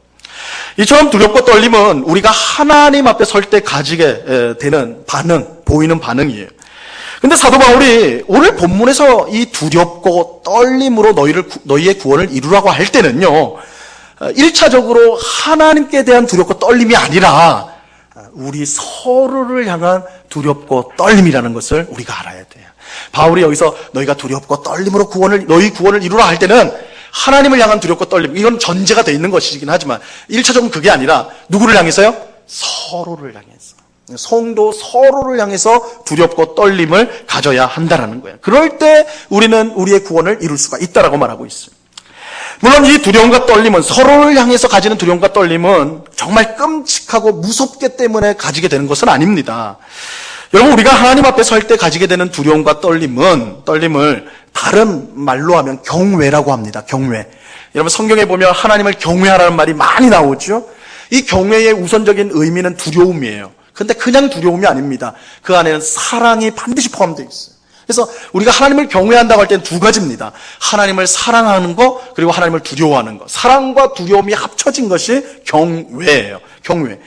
이처럼 두렵고 떨림은 우리가 하나님 앞에 설 때 가지게 되는 보이는 반응이에요. 근데 사도 바울이 오늘 본문에서 이 두렵고 떨림으로 너희의 구원을 이루라고 할 때는요, 1차적으로 하나님께 대한 두렵고 떨림이 아니라 우리 서로를 향한 두렵고 떨림이라는 것을 우리가 알아야 돼요. 바울이 여기서 너희가 두렵고 떨림으로 너희 구원을 이루라 할 때는 하나님을 향한 두렵고 떨림, 이건 전제가 되어 있는 것이긴 하지만 1차적으로 그게 아니라 누구를 향해서요? 서로를 향해서. 성도 서로를 향해서 두렵고 떨림을 가져야 한다는 거예요. 그럴 때 우리는 우리의 구원을 이룰 수가 있다라고 말하고 있어요. 물론 이 두려움과 떨림은, 서로를 향해서 가지는 두려움과 떨림은 정말 끔찍하고 무섭기 때문에 가지게 되는 것은 아닙니다. 여러분, 우리가 하나님 앞에 설 때 가지게 되는 두려움과 떨림을 다른 말로 하면 경외라고 합니다. 경외. 여러분, 성경에 보면 하나님을 경외하라는 말이 많이 나오죠. 이 경외의 우선적인 의미는 두려움이에요. 근데 그냥 두려움이 아닙니다. 그 안에는 사랑이 반드시 포함되어 있어요. 그래서 우리가 하나님을 경외한다고 할 때는 두 가지입니다. 하나님을 사랑하는 거, 그리고 하나님을 두려워하는 거. 사랑과 두려움이 합쳐진 것이 경외예요. 경외.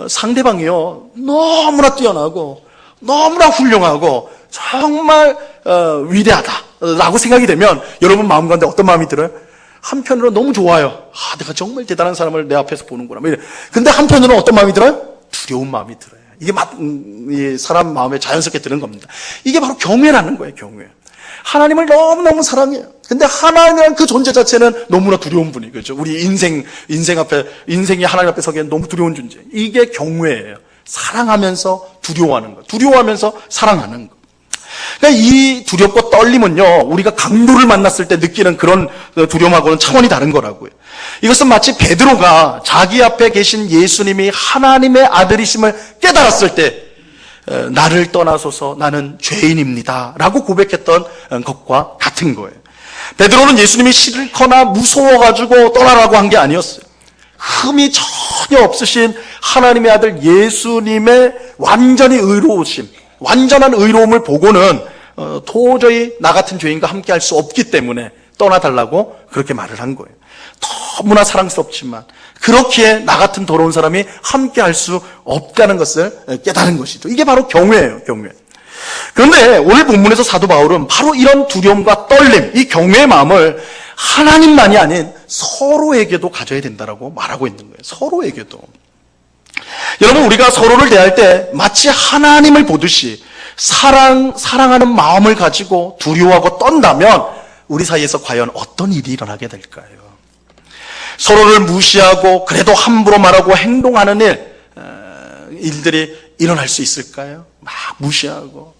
상대방이요, 너무나 뛰어나고 너무나 훌륭하고 정말 위대하다라고 생각이 되면 여러분 마음 가운데 어떤 마음이 들어요? 한편으로 너무 좋아요. 내가 정말 대단한 사람을 내 앞에서 보는구나. 근데 한편으로는 어떤 마음이 들어요? 두려운 마음이 들어요. 이게 이 사람 마음에 자연스럽게 드는 겁니다. 이게 바로 경외라는 거예요, 경외. 하나님을 너무너무 사랑해요. 근데 하나님이란 그 존재 자체는 너무나 두려운 분이, 그죠? 우리 인생이 하나님 앞에 서기엔 너무 두려운 존재. 이게 경외예요. 사랑하면서 두려워하는 거. 두려워하면서 사랑하는 거. 그러니까 이 두렵고 떨림은요, 우리가 강도를 만났을 때 느끼는 그런 두려움하고는 차원이 다른 거라고요. 이것은 마치 베드로가 자기 앞에 계신 예수님이 하나님의 아들이심을 깨달았을 때 나를 떠나소서 나는 죄인입니다 라고 고백했던 것과 같은 거예요. 베드로는 예수님이 싫거나 무서워가지고 떠나라고 한 게 아니었어요. 흠이 전혀 없으신 하나님의 아들 예수님의 완전히 의로우심, 완전한 의로움을 보고는 도저히 나 같은 죄인과 함께 할 수 없기 때문에 떠나달라고 그렇게 말을 한 거예요. 너무나 사랑스럽지만 그렇기에 나 같은 더러운 사람이 함께 할 수 없다는 것을 깨달은 것이죠. 이게 바로 경외예요, 경외. 그런데 오늘 본문에서 사도 바울은 바로 이런 두려움과 떨림, 이 경외의 마음을 하나님만이 아닌 서로에게도 가져야 된다라고 말하고 있는 거예요. 서로에게도. 여러분, 우리가 서로를 대할 때 마치 하나님을 보듯이 사랑하는 마음을 가지고 두려워하고 떤다면 우리 사이에서 과연 어떤 일이 일어나게 될까요? 서로를 무시하고 그래도 함부로 말하고 행동하는 일들이 일어날 수 있을까요? 막 무시하고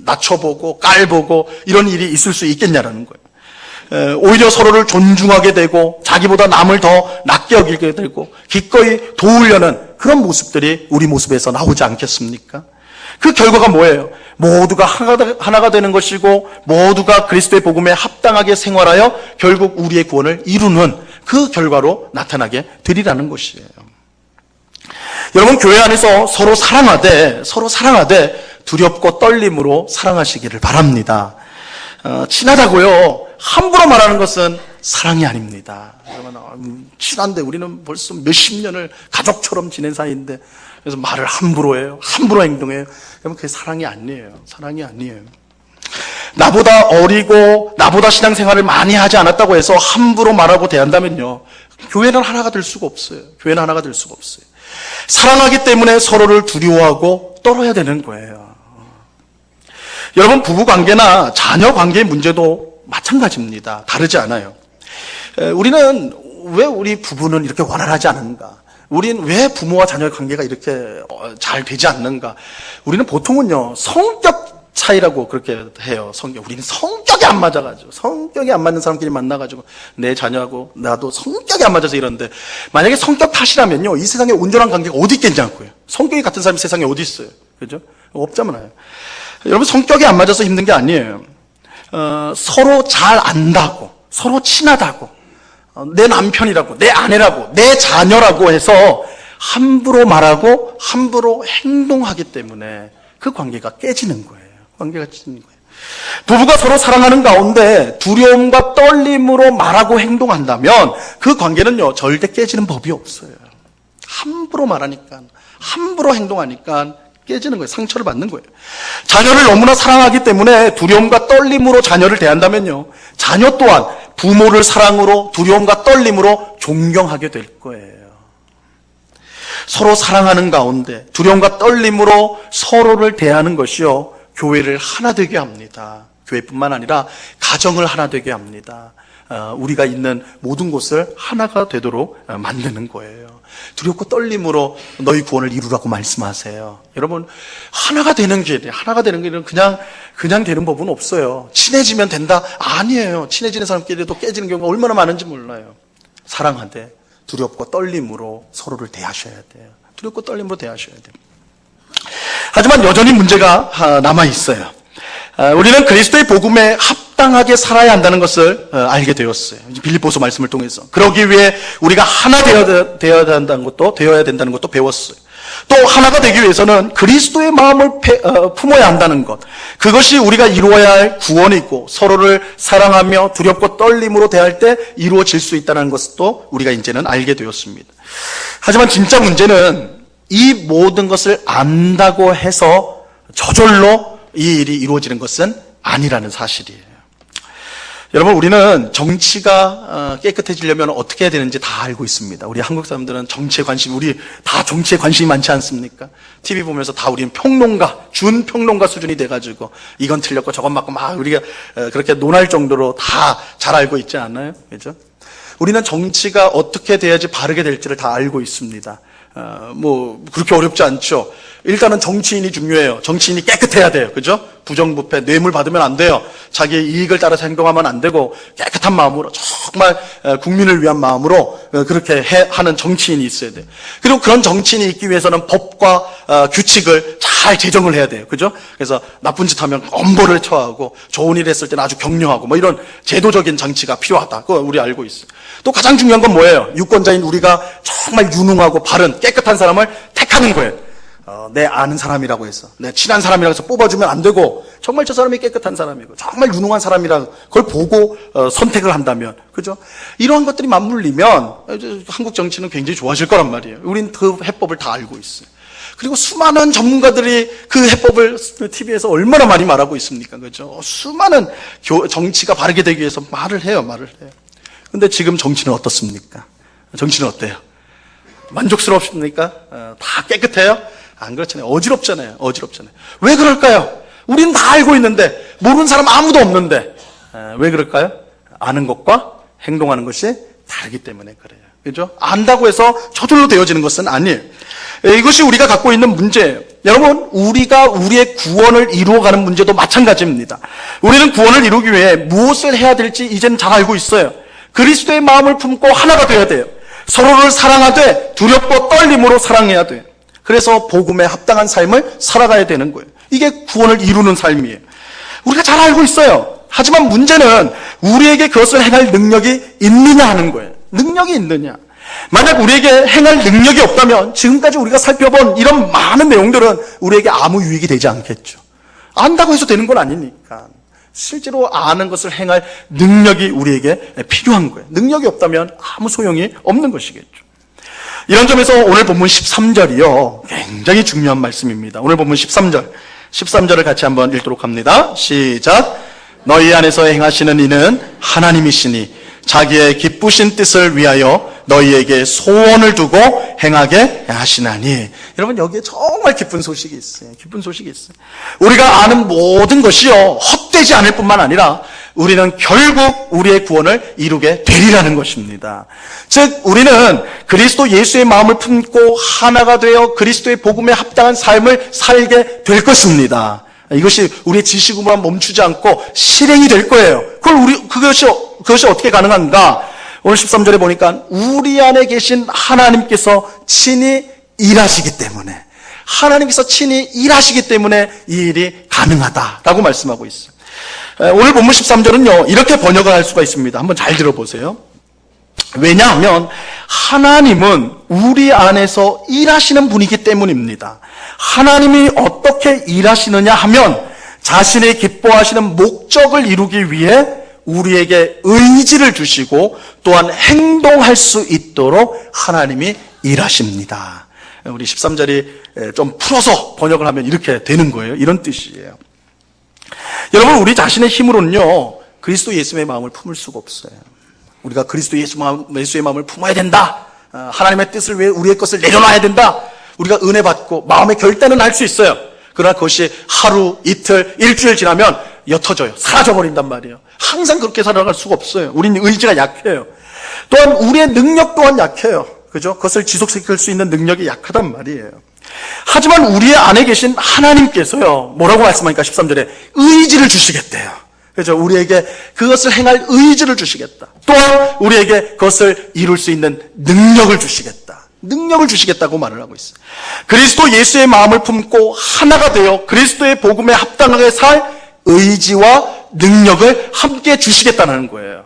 낮춰보고 깔보고 이런 일이 있을 수 있겠냐라는 거예요. 오히려 서로를 존중하게 되고 자기보다 남을 더 낮게 여기게 되고 기꺼이 도우려는 그런 모습들이 우리 모습에서 나오지 않겠습니까? 그 결과가 뭐예요? 모두가 하나가 되는 것이고 모두가 그리스도의 복음에 합당하게 생활하여 결국 우리의 구원을 이루는 그 결과로 나타나게 되리라는 것이에요. 여러분, 교회 안에서 서로 사랑하되 두렵고 떨림으로 사랑하시기를 바랍니다. 친하다고요, 함부로 말하는 것은 사랑이 아닙니다. 친한데 우리는 벌써 몇십 년을 가족처럼 지낸 사이인데 그래서 말을 함부로 해요, 함부로 행동해요. 그러면 그게 사랑이 아니에요. 사랑이 아니에요. 나보다 어리고 나보다 신앙생활을 많이 하지 않았다고 해서 함부로 말하고 대한다면요, 교회는 하나가 될 수가 없어요. 교회는 하나가 될 수가 없어요. 사랑하기 때문에 서로를 두려워하고 떨어야 되는 거예요. 여러분, 부부관계나 자녀관계의 문제도 마찬가지입니다. 다르지 않아요. 우리는 왜 우리 부부는 이렇게 원활하지 않은가? 우린 왜 부모와 자녀의 관계가 이렇게 잘 되지 않는가? 우리는 보통은요, 성격 차이라고 그렇게 해요. 우리는 성격이 안 맞아가지고, 성격이 안 맞는 사람끼리 만나가지고 내 자녀하고 나도 성격이 안 맞아서 이러는데, 만약에 성격 탓이라면요, 이 세상에 온전한 관계가 어디 있겠냐고요. 성격이 같은 사람이 세상에 어디 있어요. 그죠? 없잖아요. 여러분, 성격이 안 맞아서 힘든 게 아니에요. 서로 잘 안다고, 서로 친하다고, 내 남편이라고, 내 아내라고, 내 자녀라고 해서 함부로 말하고 함부로 행동하기 때문에 그 관계가 깨지는 거예요. 관계가 깨지는 거예요. 부부가 서로 사랑하는 가운데 두려움과 떨림으로 말하고 행동한다면 그 관계는요, 절대 깨지는 법이 없어요. 함부로 말하니까, 함부로 행동하니까 깨지는 거예요. 상처를 받는 거예요. 자녀를 너무나 사랑하기 때문에 두려움과 떨림으로 자녀를 대한다면요, 자녀 또한 부모를 사랑으로 두려움과 떨림으로 존경하게 될 거예요. 서로 사랑하는 가운데 두려움과 떨림으로 서로를 대하는 것이요, 교회를 하나 되게 합니다. 교회뿐만 아니라 가정을 하나 되게 합니다. 우리가 있는 모든 곳을 하나가 되도록 만드는 거예요. 두렵고 떨림으로 너희 구원을 이루라고 말씀하세요. 여러분, 하나가 되는 길은 그냥 되는 법은 없어요. 친해지면 된다? 아니에요. 친해지는 사람끼리도 깨지는 경우가 얼마나 많은지 몰라요. 사랑하되 두렵고 떨림으로 서로를 대하셔야 돼요. 두렵고 떨림으로 대하셔야 돼요. 하지만 여전히 문제가 남아 있어요. 우리는 그리스도의 복음에 합당하게 살아야 한다는 것을 알게 되었어요. 빌립보서 말씀을 통해서. 그러기 위해 우리가 하나 되어야 된다는 것도 배웠어요. 또 하나가 되기 위해서는 그리스도의 마음을 품어야 한다는 것, 그것이 우리가 이루어야 할 구원이고 서로를 사랑하며 두렵고 떨림으로 대할 때 이루어질 수 있다는 것도 우리가 이제는 알게 되었습니다. 하지만 진짜 문제는 이 모든 것을 안다고 해서 저절로 이 일이 이루어지는 것은 아니라는 사실이에요. 여러분, 우리는 정치가 깨끗해지려면 어떻게 해야 되는지 다 알고 있습니다. 우리 한국 사람들은 정치에 관심, 우리 다 정치에 관심이 많지 않습니까? TV 보면서 다 우리는 평론가, 준평론가 수준이 돼가지고 이건 틀렸고 저건 맞고 막 우리가 그렇게 논할 정도로 다 잘 알고 있지 않아요? 그죠? 우리는 정치가 어떻게 돼야지 바르게 될지를 다 알고 있습니다. 그렇게 어렵지 않죠. 일단은 정치인이 중요해요. 정치인이 깨끗해야 돼요. 그죠? 부정부패, 뇌물 받으면 안 돼요. 자기의 이익을 따라서 행동하면 안 되고, 깨끗한 마음으로, 정말 국민을 위한 마음으로 그렇게 하는 정치인이 있어야 돼요. 그리고 그런 정치인이 있기 위해서는 법과 규칙을 잘 제정을 해야 돼요. 그죠? 그래서 나쁜 짓 하면 엄벌을 처하고, 좋은 일 했을 때는 아주 격려하고, 이런 제도적인 장치가 필요하다. 그거 우리 알고 있어요. 또 가장 중요한 건 뭐예요? 유권자인 우리가 정말 유능하고 바른, 깨끗한 사람을 택하는 거예요. 내 아는 사람이라고 해서, 내 친한 사람이라고 해서 뽑아주면 안 되고, 정말 저 사람이 깨끗한 사람이고, 정말 유능한 사람이라 그걸 보고 선택을 한다면, 그죠? 이러한 것들이 맞물리면 한국 정치는 굉장히 좋아질 거란 말이에요. 우린 그 해법을 다 알고 있어요. 그리고 수많은 전문가들이 그 해법을 TV에서 얼마나 많이 말하고 있습니까? 그죠? 수많은 정치가 바르게 되기 위해서 말을 해요. 근데 지금 정치는 어떻습니까? 정치는 어때요? 만족스럽습니까? 다 깨끗해요? 안 그렇잖아요. 어지럽잖아요. 왜 그럴까요? 우리는 다 알고 있는데, 모르는 사람 아무도 없는데, 왜 그럴까요? 아는 것과 행동하는 것이 다르기 때문에 그래요. 그죠? 안다고 해서 저절로 되어지는 것은 아니에요. 이것이 우리가 갖고 있는 문제예요. 여러분, 우리가 우리의 구원을 이루어가는 문제도 마찬가지입니다. 우리는 구원을 이루기 위해 무엇을 해야 될지 이제는 잘 알고 있어요. 그리스도의 마음을 품고 하나가 되어야 돼요. 서로를 사랑하되 두렵고 떨림으로 사랑해야 돼요. 그래서 복음에 합당한 삶을 살아가야 되는 거예요. 이게 구원을 이루는 삶이에요. 우리가 잘 알고 있어요. 하지만 문제는 우리에게 그것을 행할 능력이 있느냐 하는 거예요. 능력이 있느냐. 만약 우리에게 행할 능력이 없다면 지금까지 우리가 살펴본 이런 많은 내용들은 우리에게 아무 유익이 되지 않겠죠. 안다고 해서 되는 건 아니니까. 실제로 아는 것을 행할 능력이 우리에게 필요한 거예요. 능력이 없다면 아무 소용이 없는 것이겠죠. 이런 점에서 오늘 본문 13절이요. 굉장히 중요한 말씀입니다. 오늘 본문 13절을 같이 한번 읽도록 합니다. 시작. 너희 안에서 행하시는 이는 하나님이시니 자기의 기쁘신 뜻을 위하여 너희에게 소원을 두고 행하게 하시나니. 여러분, 여기에 정말 기쁜 소식이 있어요. 우리가 아는 모든 것이요, 헛되지 않을 뿐만 아니라 우리는 결국 우리의 구원을 이루게 되리라는 것입니다. 즉, 우리는 그리스도 예수의 마음을 품고 하나가 되어 그리스도의 복음에 합당한 삶을 살게 될 것입니다. 이것이 우리의 지식으로만 멈추지 않고 실행이 될 거예요. 그것이 어떻게 가능한가? 오늘 13절에 보니까 우리 안에 계신 하나님께서 친히 일하시기 때문에, 하나님께서 친히 일하시기 때문에 이 일이 가능하다라고 말씀하고 있어요. 오늘 본문 13절은요, 이렇게 번역을 할 수가 있습니다. 한번 잘 들어보세요. 왜냐하면 하나님은 우리 안에서 일하시는 분이기 때문입니다. 하나님이 어떻게 일하시느냐 하면 자신이 기뻐하시는 목적을 이루기 위해 우리에게 의지를 주시고 또한 행동할 수 있도록 하나님이 일하십니다. 우리 13절이 좀 풀어서 번역을 하면 이렇게 되는 거예요. 이런 뜻이에요. 여러분, 우리 자신의 힘으로는요, 그리스도 예수의 마음을 품을 수가 없어요. 우리가 그리스도 예수의 마음을 품어야 된다. 하나님의 뜻을 위해 우리의 것을 내려놔야 된다. 우리가 은혜 받고 마음의 결단은 할 수 있어요. 그러나 그것이 하루, 이틀, 일주일 지나면 옅어져요. 사라져버린단 말이에요. 항상 그렇게 살아갈 수가 없어요. 우리는 의지가 약해요. 또한 우리의 능력 또한 약해요. 그죠? 그것을 지속시킬 수 있는 능력이 약하단 말이에요. 하지만 우리 안에 계신 하나님께서요, 뭐라고 말씀하니까 13절에 의지를 주시겠대요. 그죠? 우리에게 그것을 행할 의지를 주시겠다. 또한 우리에게 그것을 이룰 수 있는 능력을 주시겠다고 말을 하고 있어요. 그리스도 예수의 마음을 품고 하나가 되어 그리스도의 복음에 합당하게 살 의지와 능력을 함께 주시겠다는 거예요.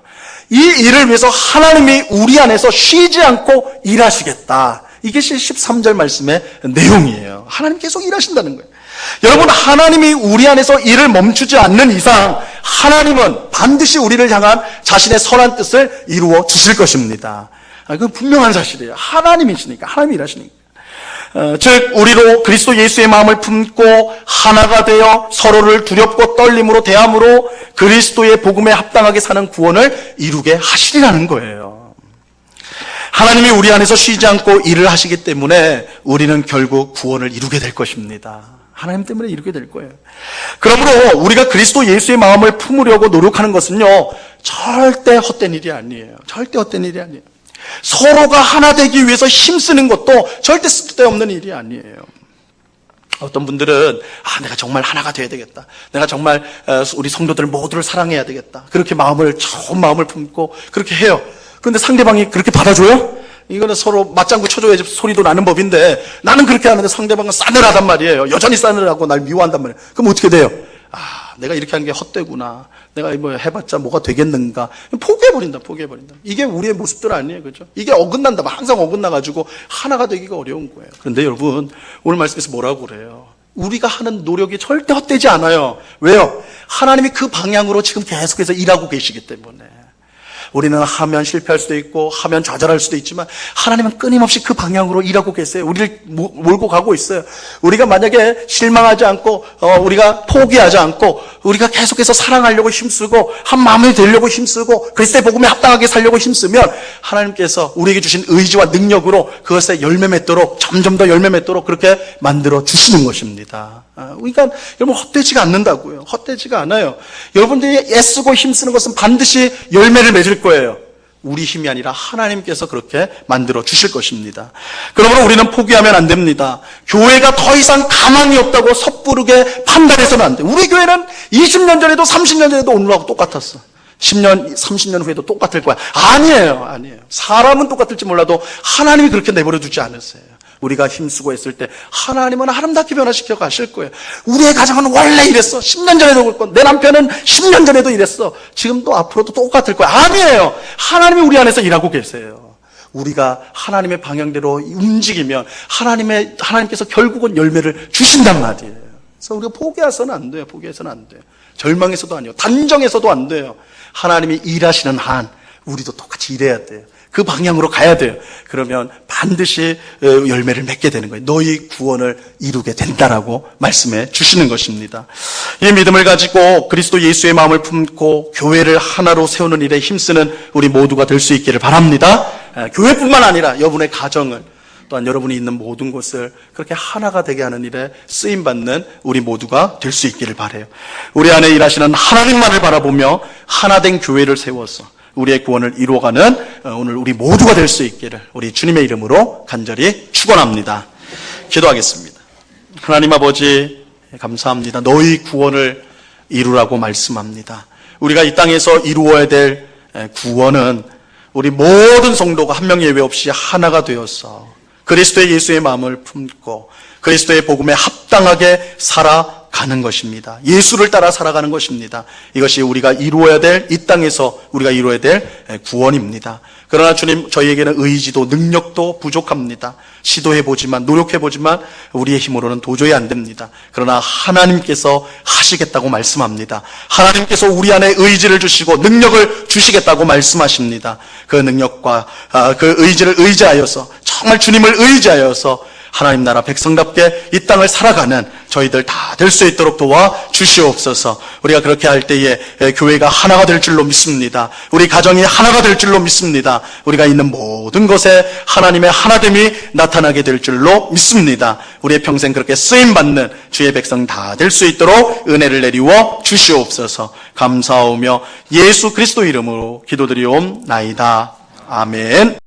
이 일을 위해서 하나님이 우리 안에서 쉬지 않고 일하시겠다. 이것이 13절 말씀의 내용이에요. 하나님 계속 일하신다는 거예요. 여러분, 하나님이 우리 안에서 일을 멈추지 않는 이상 하나님은 반드시 우리를 향한 자신의 선한 뜻을 이루어 주실 것입니다. 그건 분명한 사실이에요. 하나님이시니까, 하나님이 일하시니까. 즉 우리로 그리스도 예수의 마음을 품고 하나가 되어 서로를 두렵고 떨림으로 대함으로 그리스도의 복음에 합당하게 사는 구원을 이루게 하시리라는 거예요. 하나님이 우리 안에서 쉬지 않고 일을 하시기 때문에 우리는 결국 구원을 이루게 될 것입니다. 하나님 때문에 이루게 될 거예요. 그러므로 우리가 그리스도 예수의 마음을 품으려고 노력하는 것은요, 절대 헛된 일이 아니에요. 절대 헛된 일이 아니에요. 서로가 하나 되기 위해서 힘쓰는 것도 절대 쓸데없는 일이 아니에요. 어떤 분들은 내가 정말 하나가 돼야 되겠다. 내가 정말 우리 성도들 모두를 사랑해야 되겠다. 그렇게 좋은 마음을 품고 그렇게 해요. 그런데 상대방이 그렇게 받아줘요? 이거는 서로 맞장구 쳐줘야지 소리도 나는 법인데 나는 그렇게 하는데 상대방은 싸늘하단 말이에요. 여전히 싸늘하고 날 미워한단 말이에요. 그럼 어떻게 돼요? 내가 이렇게 하는 게 헛되구나. 내가 뭐 해봤자 뭐가 되겠는가. 포기해버린다. 이게 우리의 모습들 아니에요. 그죠? 이게 어긋난다. 항상 어긋나가지고 하나가 되기가 어려운 거예요. 그런데 여러분, 오늘 말씀에서 뭐라고 그래요? 우리가 하는 노력이 절대 헛되지 않아요. 왜요? 하나님이 그 방향으로 지금 계속해서 일하고 계시기 때문에. 우리는 하면 실패할 수도 있고 하면 좌절할 수도 있지만 하나님은 끊임없이 그 방향으로 일하고 계세요. 우리를 몰고 가고 있어요. 우리가 만약에 실망하지 않고 우리가 포기하지 않고 우리가 계속해서 사랑하려고 힘쓰고 한 마음이 되려고 힘쓰고 그리스도의 복음에 합당하게 살려고 힘쓰면 하나님께서 우리에게 주신 의지와 능력으로 그것에 열매 맺도록 점점 더 열매 맺도록 그렇게 만들어 주시는 것입니다. 그러니까 여러분 헛되지가 않는다고요. 헛되지가 않아요. 여러분들이 애쓰고 힘쓰는 것은 반드시 열매를 맺을 거예요. 우리 힘이 아니라 하나님께서 그렇게 만들어 주실 것입니다. 그러므로 우리는 포기하면 안 됩니다. 교회가 더 이상 가망이 없다고 섣부르게 판단해서는 안 돼. 우리 교회는 20년 전에도 30년 전에도 오늘하고 똑같았어. 10년, 30년 후에도 똑같을 거야. 아니에요. 사람은 똑같을지 몰라도 하나님이 그렇게 내버려 두지 않으세요. 우리가 힘쓰고 했을 때 하나님은 아름답게 변화시켜 가실 거예요. 우리의 가정은 원래 이랬어. 10년 전에도 그랬고 내 남편은 10년 전에도 이랬어. 지금도 앞으로도 똑같을 거야. 아니에요. 하나님이 우리 안에서 일하고 계세요. 우리가 하나님의 방향대로 움직이면 하나님께서 결국은 열매를 주신단 말이에요. 그래서 우리가 포기해서는 안 돼요. 절망해서도 아니에요. 단정해서도 안 돼요. 하나님이 일하시는 한 우리도 똑같이 일해야 돼요. 그 방향으로 가야 돼요. 그러면 반드시 열매를 맺게 되는 거예요. 너희 구원을 이루게 된다라고 말씀해 주시는 것입니다. 이 믿음을 가지고 그리스도 예수의 마음을 품고 교회를 하나로 세우는 일에 힘쓰는 우리 모두가 될 수 있기를 바랍니다. 교회뿐만 아니라 여러분의 가정을 또한 여러분이 있는 모든 곳을 그렇게 하나가 되게 하는 일에 쓰임받는 우리 모두가 될 수 있기를 바라요. 우리 안에 일하시는 하나님만을 바라보며 하나된 교회를 세워서 우리의 구원을 이루어가는 오늘 우리 모두가 될 수 있기를 우리 주님의 이름으로 간절히 축원합니다. 기도하겠습니다. 하나님 아버지 감사합니다. 너희 구원을 이루라고 말씀합니다. 우리가 이 땅에서 이루어야 될 구원은 우리 모든 성도가 한 명 예외 없이 하나가 되어서 그리스도의 예수의 마음을 품고 그리스도의 복음에 합당하게 살아가는 것입니다. 예수를 따라 살아가는 것입니다. 이것이 우리가 이루어야 될, 이 땅에서 우리가 이루어야 될 구원입니다. 그러나 주님, 저희에게는 의지도 능력도 부족합니다. 시도해보지만, 노력해보지만 우리의 힘으로는 도저히 안 됩니다. 그러나 하나님께서 하시겠다고 말씀합니다. 하나님께서 우리 안에 의지를 주시고 능력을 주시겠다고 말씀하십니다. 그 능력과 그 의지를 의지하여서, 정말 주님을 의지하여서 하나님 나라 백성답게 이 땅을 살아가는 저희들 다 될 수 있도록 도와 주시옵소서. 우리가 그렇게 할 때에 교회가 하나가 될 줄로 믿습니다. 우리 가정이 하나가 될 줄로 믿습니다. 우리가 있는 모든 것에 하나님의 하나됨이 나타나게 될 줄로 믿습니다. 우리의 평생 그렇게 쓰임받는 주의 백성 다 될 수 있도록 은혜를 내리워 주시옵소서. 감사하며 예수 그리스도 이름으로 기도드리옵나이다. 아멘.